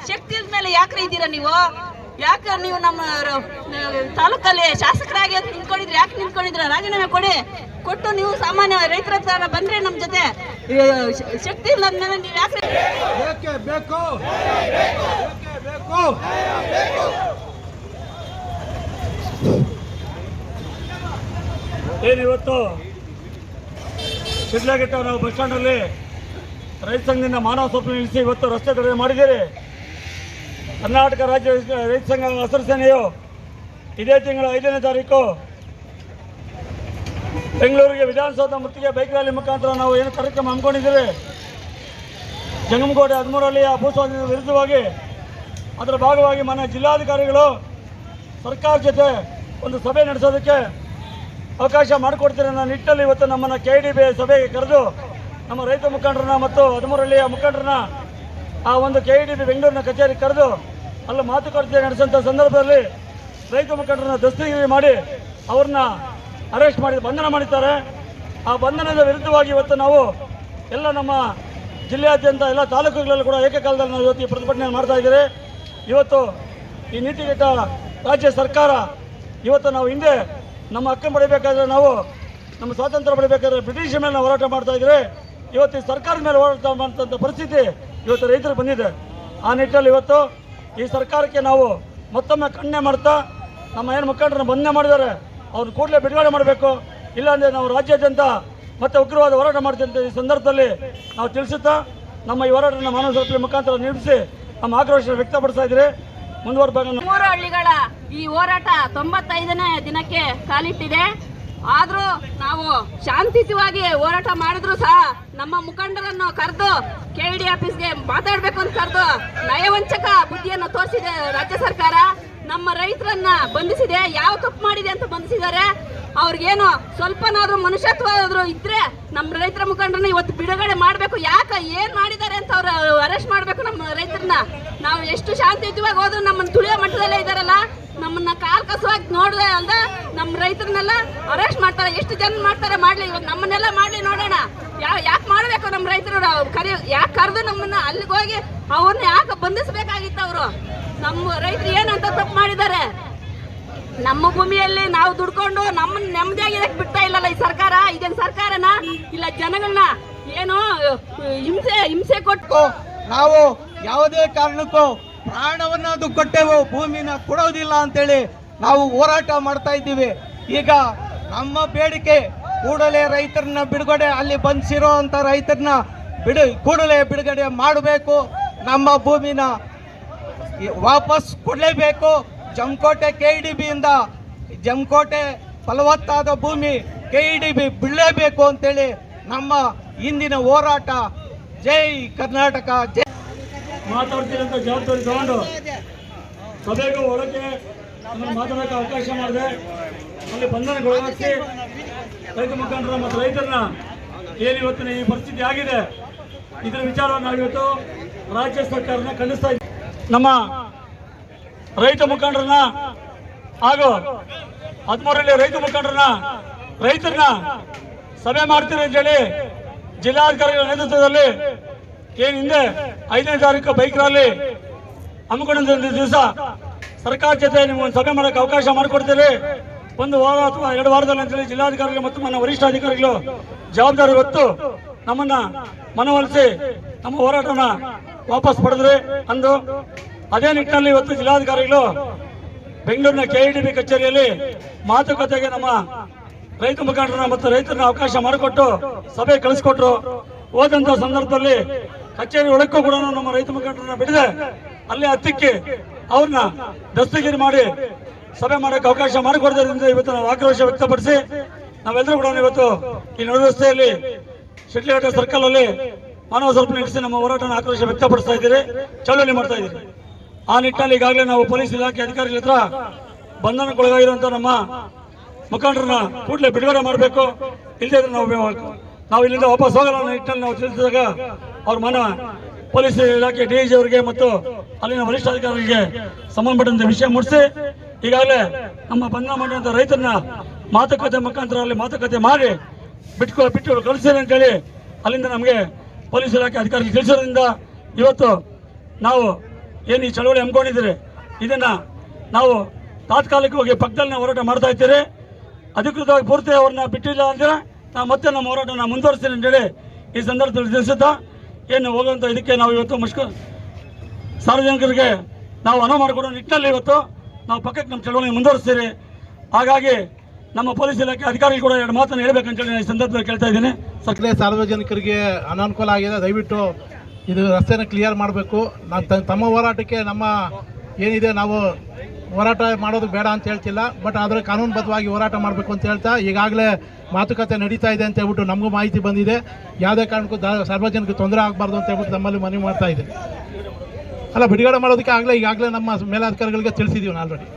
ಶಕ್ತಿ ಮೇಲೆ ಯಾಕ್ರೆ ಇದ್ದೀರಾ ನೀವು? ಯಾಕೆ ನೀವು ನಮ್ಮ ತಾಲೂಕಲ್ಲಿ ಶಾಸಕರಾಗಿ ನಿಂತ್ಕೊಂಡಿದ್ರೆ ಯಾಕೆ ನಿಂತ್ಕೊಂಡಿದ್ರ? ರಾಜೀನಾಮೆ ಕೊಟ್ಟು ನೀವು ಸಾಮಾನ್ಯ ರೈತರ ಹತ್ರ ಬಂದ್ರೆ ನಮ್ಮ ಜೊತೆ ಶಕ್ತಿ ಇಲ್ಲದ ಮೇಲೆ ನೀವು ಯಾಕೆ ಏನಿವತ್ತು ಶಿಡ್ಲಘಟ್ಟ ನಾವು ಬಸ್ ಸ್ಟ್ಯಾಂಡಲ್ಲಿ ರೈತ ಸಂಘದಿಂದ ಮಾನವ ಸರಪಳಿ ನಿಲ್ಲಿಸಿ ಇವತ್ತು ರಸ್ತೆ ತಡೆ ಮಾಡಿದ್ದೀರಿ. ಕರ್ನಾಟಕ ರಾಜ್ಯ ರೈತ ಸಂಘ ಹಸಿರು ಸೇನೆಯು ಇದೇ ತಿಂಗಳ 5ನೇ ತಾರೀಕು ಬೆಂಗಳೂರಿಗೆ ವಿಧಾನಸೌಧ ಮುತ್ತಿಗೆ ಬೈಕ್ ರ್ಯಾಲಿ ಮುಖಾಂತರ ನಾವು ಏನು ಕಾರ್ಯಕ್ರಮ ಹಮ್ಮಿಕೊಂಡಿದ್ದೀವಿ. ಜಂಗಮಕೋಟೆ 13ರಲ್ಲಿ ಆ ಭೂಸ್ವಾಧೀನದ ವಿರುದ್ಧವಾಗಿ ಅದರ ಭಾಗವಾಗಿ ಮಾನ್ಯ ಜಿಲ್ಲಾಧಿಕಾರಿಗಳು ಸರ್ಕಾರ ಜೊತೆ ಒಂದು ಸಭೆ ನಡೆಸೋದಕ್ಕೆ ಅವಕಾಶ ಮಾಡಿಕೊಡ್ತೀರಿ ಅನ್ನೋ ನಿಟ್ಟಿನಲ್ಲಿ ಇವತ್ತು ನಮ್ಮನ್ನು KDB ಸಭೆಗೆ ಕರೆದು ನಮ್ಮ ರೈತ ಮುಖಂಡರನ್ನ ಮತ್ತು 13ಹಳ್ಳಿಯ ಮುಖಂಡರನ್ನ ಆ ಒಂದು KDB ಬೆಂಗಳೂರಿನ ಕಚೇರಿ ಕರೆದು ಅಲ್ಲಿ ಮಾತುಕತೆ ನಡೆಸುವಂಥ ಸಂದರ್ಭದಲ್ಲಿ ರೈತ ಮುಖಂಡರನ್ನ ದಸ್ತಗಿರಿ ಮಾಡಿ ಅವ್ರನ್ನ ಅರೆಸ್ಟ್ ಮಾಡಿ ಬಂಧನ ಮಾಡಿದ್ದಾರೆ. ಆ ಬಂಧನದ ವಿರುದ್ಧವಾಗಿ ಇವತ್ತು ನಾವು ಎಲ್ಲ ನಮ್ಮ ಜಿಲ್ಲೆಯಾದ್ಯಂತ ಎಲ್ಲ ತಾಲೂಕುಗಳಲ್ಲೂ ಕೂಡ ಏಕಕಾಲದಲ್ಲಿ ನಾವು ಇವತ್ತು ಈ ಪ್ರತಿಭಟನೆ ಮಾಡ್ತಾ ಇದ್ದೀವಿ. ಇವತ್ತು ಈ ನೀತಿಗೆಟ್ಟ ರಾಜ್ಯ ಸರ್ಕಾರ ಇವತ್ತು ನಾವು ಹಿಂದೆ ನಮ್ಮ ಹಕ್ಕನ್ನು ಪಡಿಬೇಕಾದ್ರೆ ನಾವು ನಮ್ಮ ಸ್ವಾತಂತ್ರ್ಯ ಪಡಿಬೇಕಾದ್ರೆ ಬ್ರಿಟಿಷ್ ಮೇಲೆ ನಾವು ಹೋರಾಟ ಮಾಡ್ತಾ ಇದ್ದೀವಿ. ಇವತ್ತು ಈ ಸರ್ಕಾರದ ಮೇಲೆ ಹೋರಾಟ ಮಾಡುವಂಥ ಪರಿಸ್ಥಿತಿ ಇವತ್ತು ರೈತರು ಬಂದಿದೆ. ಆ ನಿಟ್ಟಿನಲ್ಲಿ ಇವತ್ತು ಈ ಸರ್ಕಾರಕ್ಕೆ ನಾವು ಮತ್ತೊಮ್ಮೆ ಖಂಡನೆ ಮಾಡ್ತಾ ನಮ್ಮ ಏನು ಮುಖಂಡರನ್ನ ಬಂಧನೆ ಮಾಡಿದ್ದಾರೆ ಅವ್ರನ್ನ ಕೂಡಲೇ ಬಿಡುಗಡೆ ಮಾಡಬೇಕು, ಇಲ್ಲಾಂದರೆ ನಾವು ರಾಜ್ಯಾದ್ಯಂತ ಮತ್ತೆ ಉಗ್ರವಾದ ಹೋರಾಟ ಮಾಡ್ತೀವಿ ಈ ಸಂದರ್ಭದಲ್ಲಿ ನಾವು ತಿಳಿಸುತ್ತಾ ನಮ್ಮ ಈ ಹೋರಾಟನ ಮಾನವ ಸರಪಳಿ ಮುಖಾಂತರ ನಿಲ್ಲಿಸಿ ನಮ್ಮ ಆಕ್ರೋಶ ವ್ಯಕ್ತಪಡಿಸ್ತಾ ಇದ್ದೀರಿ. ಮುಂದುವರೆದಾಗ 3 ಹಳ್ಳಿಗಳ ಈ ಹೋರಾಟ 95ನೇ ದಿನಕ್ಕೆ ಕಾಲಿಟ್ಟಿದೆ. ಆದರೂ ನಾವು ಶಾಂತಿಯುತವಾಗಿ ಹೋರಾಟ ಮಾಡಿದ್ರು ಸಹ ನಮ್ಮ ಮುಖಂಡರನ್ನು ಕರೆದು KD ಆಫೀಸ್ಗೆ ಮಾತಾಡಬೇಕು ಅಂತ ಕರೆದು ನಯವಂಚಕ ಬುದ್ಧಿಯನ್ನು ತೋರಿಸಿದೆ ರಾಜ್ಯ ಸರ್ಕಾರ. ನಮ್ಮ ರೈತರನ್ನ ಬಂಧಿಸಿದೆ. ಯಾವ ತಪ್ಪು ಮಾಡಿದೆ ಅಂತ ಬಂಧಿಸಿದ್ದಾರೆ. ಅವ್ರಿಗೇನು ಸ್ವಲ್ಪನಾದ್ರೂ ಮನುಷ್ಯತ್ವ ಆದ್ರೂ ಇದ್ರೆ ನಮ್ಮ ರೈತರ ಮುಖಂಡರನ್ನ ಇವತ್ತು ಬಿಡುಗಡೆ ಮಾಡಬೇಕು. ಯಾಕೆ ಏನ್ ಮಾಡಿದ್ದಾರೆ ಅಂತ ಅವ್ರು ಅರೆಸ್ಟ್ ಮಾಡಬೇಕು ನಮ್ಮ ರೈತರನ್ನ. ನಾವು ಎಷ್ಟು ಶಾಂತಿಯುತವಾಗಿ ಹೋದ್ರು ನಮ್ಮನ್ನ ತುಳಿಯೋ ಮಟ್ಟದಲ್ಲೇ ಇದಾರಲ್ಲ, ನಮ್ಮನ್ನ ಕಾಲ್ ಕಸವಾಗಿ ನೋಡ್ದೆ ಅಲ್ದ ನಮ್ಮ ರೈತರನ್ನೆಲ್ಲ ಅರೆಸ್ಟ್ ಮಾಡ್ತಾರೆ. ಎಷ್ಟು ಜನ ಮಾಡ್ತಾರೆ ಮಾಡ್ಲಿ, ಇವಾಗ ನಮ್ಮನ್ನೆಲ್ಲ ಮಾಡ್ಲಿ ನೋಡೋಣ. ಯಾಕೆ ಮಾಡಬೇಕು ನಮ್ಮ ರೈತರು ಯಾಕೆ ಕರೆದು ನಮ್ಮನ್ನ ಅಲ್ಲಿಗೆ ಹೋಗಿ ಅವ್ರನ್ನ ಯಾಕೆ ಬಂಧಿಸಬೇಕಾಗಿತ್ತು? ಅವರು ನಮ್ಮ ರೈತರು ಏನಂತ ತಪ್ಪು ಮಾಡಿದ್ದಾರೆ? ನಮ್ಮ ಭೂಮಿಯಲ್ಲಿ ನಾವು ದುಡ್ಕೊಂಡು ನಮ್ಮನ್ನ ನೆಮ್ಮದಿಯಾಗಿರಕ್ಕೆ ಬಿಡ್ತಾ ಇಲ್ಲಲ್ಲ ಈ ಸರ್ಕಾರ. ಇದೇನು ಸರ್ಕಾರನ ಇಲ್ಲ ಜನಗಳನ್ನ ಏನು ಹಿಂಸೆ ಕೊಟ್ಟು ನಾವು ಯಾವುದೇ ಕಾರಣಕ್ಕೂ ಪ್ರಾಣವನ್ನದು ಕೊಟ್ಟೆವು, ಭೂಮಿನ ಕೊಡೋದಿಲ್ಲ ಅಂತೇಳಿ ನಾವು ಹೋರಾಟ ಮಾಡ್ತಾ ಇದ್ದೀವಿ. ಈಗ ನಮ್ಮ ಬೇಡಿಕೆ ಕೂಡಲೇ ರೈತರನ್ನ ಬಿಡುಗಡೆ, ಅಲ್ಲಿ ಬಂಧಿಸಿರೋ ಅಂತ ರೈತರನ್ನ ಕೂಡಲೇ ಬಿಡುಗಡೆ ಮಾಡಬೇಕು. ನಮ್ಮ ಭೂಮಿನ ವಾಪಸ್ ಕೊಡಲೇಬೇಕು. ಜಮಕೋಟೆ KDB ಇಂದ ಜಮಕೋಟೆ ಫಲವತ್ತಾದ ಭೂಮಿ KDB ಬಿಡಲೇಬೇಕು ಅಂತೇಳಿ ನಮ್ಮ ಇಂದಿನ ಹೋರಾಟ. ಜೈ ಕರ್ನಾಟಕ, ಜೈ. ಮಾತಾಡ್ತೀರಂತ ಜವಾಬ್ದಾರಿ ತಗೊಂಡು ಸಭೆಗೂ ಒಳಗೆ ಮಾತಾಡೋಕ್ಕೆ ಅವಕಾಶ ಮಾಡಿದೆ. ಅಲ್ಲಿ ಬಂಧನಗೊಳಗಾಗಿಸಿ ರೈತ ಮುಖಂಡರ ಮತ್ತು ರೈತರನ್ನ ಏನಿವತ್ತಿನ ಈ ಪರಿಸ್ಥಿತಿ ಆಗಿದೆ, ಇದರ ವಿಚಾರವನ್ನು ನಾವಿವತ್ತು ರಾಜ್ಯ ಸರ್ಕಾರನ ಖಂಡಿಸ್ತಾ ಇದ್ದೀವಿ. ನಮ್ಮ ರೈತ ಮುಖಂಡರನ್ನ ಹಾಗೂ 13ಹಳ್ಳಿ ರೈತ ಮುಖಂಡರನ್ನ ರೈತರನ್ನ ಸಭೆ ಮಾಡ್ತೀರಿ ಅಂತೇಳಿ ಜಿಲ್ಲಾಧಿಕಾರಿಗಳ ನೇತೃತ್ವದಲ್ಲಿ ಏನು ಹಿಂದೆ 5ನೇ ತಾರೀಕು ಬೈಕ್ ರ್ಯಾಲಿ ಹಮ್ಮಿಕೊಂಡ ದಿವಸ ಸರ್ಕಾರ ಜೊತೆ ನಿಮ್ಗೊಂದು ಸಭೆ ಮಾಡೋಕ್ಕೆ ಅವಕಾಶ ಮಾಡಿಕೊಡ್ತೀರಿ. 1 ವಾರ ಅಥವಾ 2 ವಾರದಲ್ಲಿ ಅಂತೇಳಿ ಜಿಲ್ಲಾಧಿಕಾರಿಗಳು ಮತ್ತು ನನ್ನ ವರಿಷ್ಠ ಅಧಿಕಾರಿಗಳು ಜವಾಬ್ದಾರಿ ಹೊತ್ತು ನಮ್ಮನ್ನ ಮನವೊಲಿಸಿ ನಮ್ಮ ಹೋರಾಟನ ವಾಪಸ್ ಪಡೆದ್ರಿ. ಅಂದು ಅದೇ ನಿಟ್ಟಿನಲ್ಲಿ ಇವತ್ತು ಜಿಲ್ಲಾಧಿಕಾರಿಗಳು ಬೆಂಗಳೂರಿನ KDB ಕಚೇರಿಯಲ್ಲಿ ಮಾತುಕತೆಗೆ ನಮ್ಮ ರೈತ ಮುಖಂಡರನ್ನ ಮತ್ತು ರೈತರನ್ನ ಅವಕಾಶ ಮಾಡಿಕೊಟ್ಟು ಸಭೆ ಕಳಿಸ್ಕೊಟ್ರು. ಹೋದಂತ ಸಂದರ್ಭದಲ್ಲಿ ಕಚೇರಿ ಒಳಕ್ಕೂ ಕೂಡ ನಮ್ಮ ರೈತ ಮುಖಂಡರನ್ನ ಬಿಡದೆ ಅಲ್ಲಿ ಹತ್ತಿಕ್ಕಿ ಅವ್ರನ್ನ ದಸ್ತಗಿರಿ ಮಾಡಿ ಸಭೆ ಮಾಡೋಕ್ಕೆ ಅವಕಾಶ ಮಾಡಿಕೊಡೋದ್ರಿಂದ ಇವತ್ತು ನಾವು ಆಕ್ರೋಶ ವ್ಯಕ್ತಪಡಿಸಿ ನಾವೆಲ್ಲರೂ ಕೂಡ ಇವತ್ತು ಈ ನಡುರಸ್ತೆಯಲ್ಲಿ ಶಿಡ್ಲಘಟ್ಟ ಸರ್ಕಲ್ ಅಲ್ಲಿ ಮಾನವ ಸರಪಳಿ ನಡೆಸಿ ನಮ್ಮ ಹೋರಾಟನ ಆಕ್ರೋಶ ವ್ಯಕ್ತಪಡಿಸ್ತಾ ಇದ್ದೀರಿ, ಚಳವಳಿ ಮಾಡ್ತಾ ಇದ್ದೀರಿ. ಆ ನಿಟ್ಟಿನಲ್ಲಿ ಈಗಾಗಲೇ ನಾವು ಪೊಲೀಸ್ ಇಲಾಖೆ ಅಧಿಕಾರಿಗಳ ಹತ್ರ ಬಂಧನಕ್ಕೊಳಗಾಗಿರುವಂತ ನಮ್ಮ ಮುಖಂಡರನ್ನ ಕೂಡಲೇ ಬಿಡುಗಡೆ ಮಾಡಬೇಕು, ಇಲ್ಲದೆ ನಾವು ಇಲ್ಲಿಂದ ವಾಪಸ್ ಹೋಗಲ್ಲ ಅನ್ನೋ ನಿಟ್ಟಿನಲ್ಲಿ ನಾವು ತಿಳಿಸಿದಾಗ ಅವ್ರ ಪೊಲೀಸ್ ಇಲಾಖೆ DIG ಅವರಿಗೆ ಮತ್ತು ಅಲ್ಲಿನ ವರಿಷ್ಠಾಧಿಕಾರಿಗಳಿಗೆ ಸಂಬಂಧಪಟ್ಟಂತೆ ವಿಷಯ ಮುಟ್ಟಿಸಿ ಈಗಾಗಲೇ ನಮ್ಮ ಬಂಧನ ಮಾಡುವಂಥ ರೈತರನ್ನ ಮಾತುಕತೆ ಮುಖಾಂತರ ಅಲ್ಲಿ ಮಾತುಕತೆ ಮಾಡಿ ಬಿಟ್ಟು ಕಳಿಸಿದೆ ಅಂತೇಳಿ ಅಲ್ಲಿಂದ ನಮಗೆ ಪೊಲೀಸ್ ಇಲಾಖೆ ಅಧಿಕಾರಿಗಳು ತಿಳಿಸೋದ್ರಿಂದ ಇವತ್ತು ನಾವು ಏನು ಈ ಚಳವಳಿ ಹಮ್ಮಿಕೊಂಡಿದ್ದೀರಿ ಇದನ್ನು ನಾವು ತಾತ್ಕಾಲಿಕವಾಗಿ ಪಕ್ಕದಲ್ಲಿ ನಾವು ಹೋರಾಟ ಮಾಡ್ತಾ ಇದ್ದೀರಿ. ಅಧಿಕೃತವಾಗಿ ಪೂರ್ತಿ ಅವ್ರನ್ನ ಬಿಟ್ಟಿಲ್ಲ ಅಂದರೆ ನಾವು ಮತ್ತೆ ನಮ್ಮ ಹೋರಾಟನ ಮುಂದುವರಿಸ್ತೀನಿ ಅಂತೇಳಿ ಈ ಸಂದರ್ಭದಲ್ಲಿ ತಿಳಿಸುತ್ತಾ ಏನು ಹೋಗುವಂಥ ಇದಕ್ಕೆ ನಾವು ಇವತ್ತು ಸಾರ್ವಜನಿಕರಿಗೆ ನಾವು ಅನುವು ಮಾಡಿಕೊಡೋ ನಿಟ್ಟಿನಲ್ಲಿ ಇವತ್ತು ನಾವು ಪಕ್ಕಕ್ಕೆ ನಮ್ಮ ಚಳವಳಿ ಮುಂದುವರಿಸ್ತೀರಿ. ಹಾಗಾಗಿ ನಮ್ಮ ಪೊಲೀಸ್ ಇಲಾಖೆ ಅಧಿಕಾರಿಗಳು ಕೂಡ ಎರಡು ಮಾತನ್ನು ಹೇಳಬೇಕಂತೇಳಿ ಈ ಸಂದರ್ಭದಲ್ಲಿ ಕೇಳ್ತಾ ಇದ್ದೀನಿ. ಸಕಲೆ ಸಾರ್ವಜನಿಕರಿಗೆ ಅನಾನುಕೂಲ ಆಗಿದೆ, ದಯವಿಟ್ಟು ಇದು ರಸ್ತೆನ ಕ್ಲಿಯರ್ ಮಾಡಬೇಕು. ತಮ್ಮ ಹೋರಾಟಕ್ಕೆ ನಮ್ಮ ಏನಿದೆ ನಾವು ಹೋರಾಟ ಮಾಡೋದು ಬೇಡ ಅಂತ ಹೇಳ್ತಿಲ್ಲ, ಬಟ್ ಆದರೆ ಕಾನೂನುಬದ್ಧವಾಗಿ ಹೋರಾಟ ಮಾಡಬೇಕು ಅಂತ ಹೇಳ್ತಾ ಈಗಾಗಲೇ ಮಾತುಕತೆ ನಡೀತಾ ಇದೆ ಅಂತ ಹೇಳ್ಬಿಟ್ಟು ನಮಗೂ ಮಾಹಿತಿ ಬಂದಿದೆ. ಯಾವುದೇ ಕಾರಣಕ್ಕೂ ಸಾರ್ವಜನಿಕರಿಗೆ ತೊಂದರೆ ಆಗಬಾರ್ದು ಅಂತ ಹೇಳ್ಬಿಟ್ಟು ನಮ್ಮಲ್ಲಿ ಮನವಿ ಮಾಡ್ತಾ ಇದೆ. ಅಲ್ಲ, ಬಿಡುಗಡೆ ಮಾಡೋದಕ್ಕೆ ಈಗಾಗಲೇ ನಮ್ಮ ಮೇಲಾಧಿಕಾರಿಗಳಿಗೆ ತಿಳಿಸಿದ್ದೀವಿ ಆಲ್ರೆಡಿ.